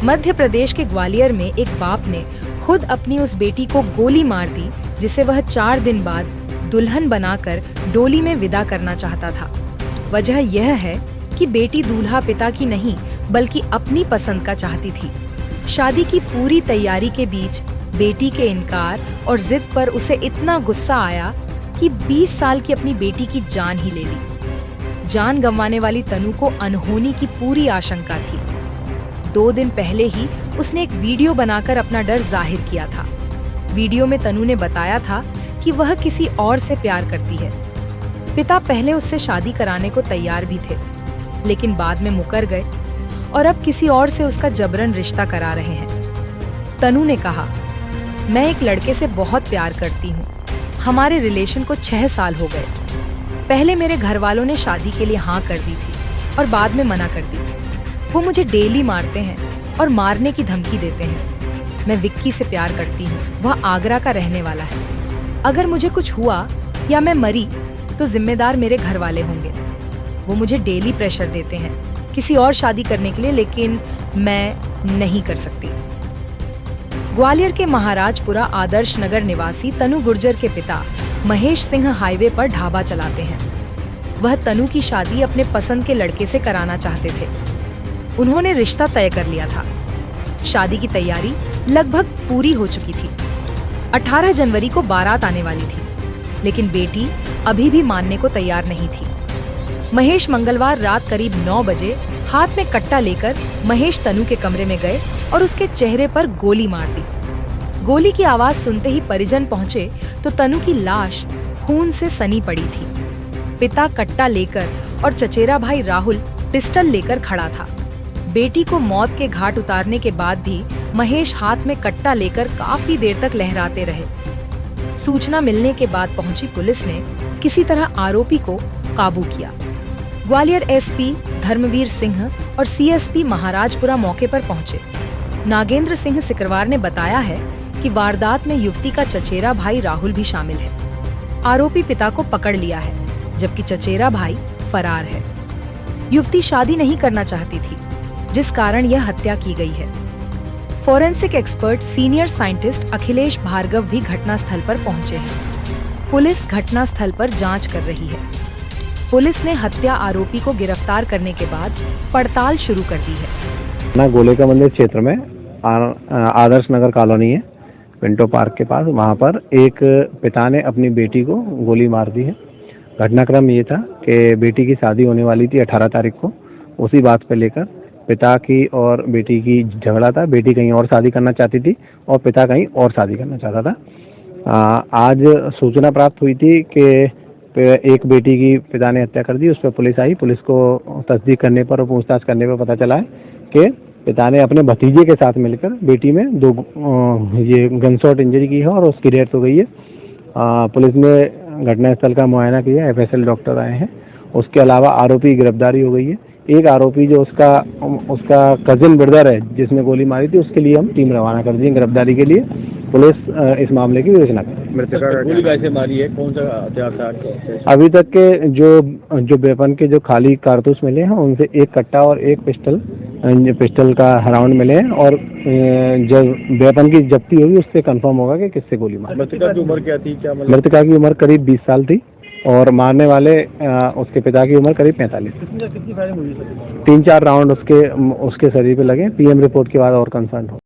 मध्य प्रदेश के ग्वालियर में एक बाप ने खुद अपनी उस बेटी को गोली मार दी जिसे वह 4 दिन बाद दुल्हन बनाकर डोली में विदा करना चाहता था। वजह यह है कि बेटी दूल्हा पिता की नहीं बल्कि अपनी पसंद का चाहती थी। शादी की पूरी तैयारी के बीच बेटी के इनकार और जिद पर उसे इतना गुस्सा आया कि 20 साल की अपनी बेटी की जान ही ले ली। जान गंवाने वाली तनु को अनहोनी की पूरी आशंका थी। 2 दिन पहले ही उसने एक वीडियो बनाकर अपना डर जाहिर किया था। वीडियो में तनु ने बताया था कि वह किसी और से प्यार करती है। पिता पहले उससे शादी कराने को तैयार भी थे, लेकिन बाद में मुकर गए और अब किसी और से उसका जबरन रिश्ता करा रहे हैं। तनु ने कहा, मैं एक लड़के से बहुत प्यार करती हूँ। हमारे रिलेशन को 6 साल हो गए। पहले मेरे घर वालों ने शादी के लिए हाँ कर दी थी और बाद में मना कर दी। वो मुझे डेली मारते हैं और मारने की धमकी देते हैं। मैं विक्की से प्यार करती हूँ, वह आगरा का रहने वाला है। अगर मुझे कुछ हुआ या मैं मरी तो जिम्मेदार मेरे घर वाले होंगे। वो मुझे डेली प्रेशर देते हैं किसी और शादी करने के लिए, लेकिन मैं नहीं कर सकती। ग्वालियर के महाराजपुरा आदर्श नगर निवासी तनु गुर्जर के पिता महेश सिंह हाईवे पर ढाबा चलाते हैं। वह तनु की शादी अपने पसंद के लड़के से कराना चाहते थे। उन्होंने रिश्ता तय कर लिया था। शादी की तैयारी लगभग पूरी हो चुकी थी। 18 जनवरी को बारात आने वाली थी, लेकिन बेटी अभी भी मानने को तैयार नहीं थी। महेश मंगलवार रात करीब 9 बजे हाथ में कट्टा लेकर महेश तनु के कमरे में गए और उसके चेहरे पर गोली मार दी। गोली की आवाज सुनते ही परिजन पहुंचे तो तनु की लाश खून से सनी पड़ी थी। पिता कट्टा लेकर और चचेरा भाई राहुल पिस्टल लेकर खड़ा था। बेटी को मौत के घाट उतारने के बाद भी महेश हाथ में कट्टा लेकर काफी देर तक लहराते रहे। सूचना मिलने के बाद पहुंची पुलिस ने किसी तरह आरोपी को काबू किया। ग्वालियर एसपी धर्मवीर सिंह और सीएसपी महाराजपुरा मौके पर पहुंचे। नागेंद्र सिंह सिकरवार ने बताया है कि वारदात में युवती का चचेरा भाई राहुल भी शामिल है। आरोपी पिता को पकड़ लिया है, जबकि चचेरा भाई फरार है। युवती शादी नहीं करना चाहती थी, जिस कारण यह हत्या की गई है। Forensic expert senior scientist Akhilesh Bhargava भी घटनास्थल पर पहुंचे हैं। पुलिस घटनास्थल पर जांच कर रही है। पुलिस ने हत्या आरोपी को गिरफ्तार करने के बाद पड़ताल शुरू कर दी है। गोले का मंदिर क्षेत्र में आदर्श नगर कॉलोनी है, पिंटो पार्क के पास। वहां पर एक पिता ने अपनी बेटी को गोली मार दी है। घटनाक्रम ये था कि बेटी की शादी होने वाली थी 18 तारीख को। उसी बात पे लेकर पिता की और बेटी की झगड़ा था। बेटी कहीं और शादी करना चाहती थी और पिता कहीं और शादी करना चाहता था। आज सूचना प्राप्त हुई थी कि एक बेटी की पिता ने हत्या कर दी। उस पर पुलिस आई। पुलिस को तस्दीक करने पर और पूछताछ करने पर पता चला है कि पिता ने अपने भतीजे के साथ मिलकर बेटी में 2 ये गनशॉट इंजरी की है और उसकी डेथ हो गई है। पुलिस ने घटनास्थल का मुआयना किया, एफएसएल डॉक्टर आए हैं। उसके अलावा आरोपी की गिरफ्तारी हो गई है। एक आरोपी जो उसका कजिन ब्रदर है जिसने गोली मारी थी, उसके लिए हम टीम रवाना कर दी गिरफ्तारी के लिए। पुलिस इस मामले की विवेचना कर रही है। गोली कैसे मारी है, कौन सा हथियार था? अभी तक के जो वेपन के जो खाली कारतूस मिले हैं उनसे एक कट्टा और एक पिस्टल का राउंड मिले हैं और जब वेपन की जब्ती होगी उससे कंफर्म होगा कि किससे गोली मारी। मृतका की उम्र क्या थी? मृतका की उम्र करीब 20 साल थी और मारने वाले उसके पिता की उम्र करीब 45। कितनी फायरिंग हुई? 3-4 राउंड उसके शरीर पे लगे। पीएम रिपोर्ट के बाद और कंसर्न हो।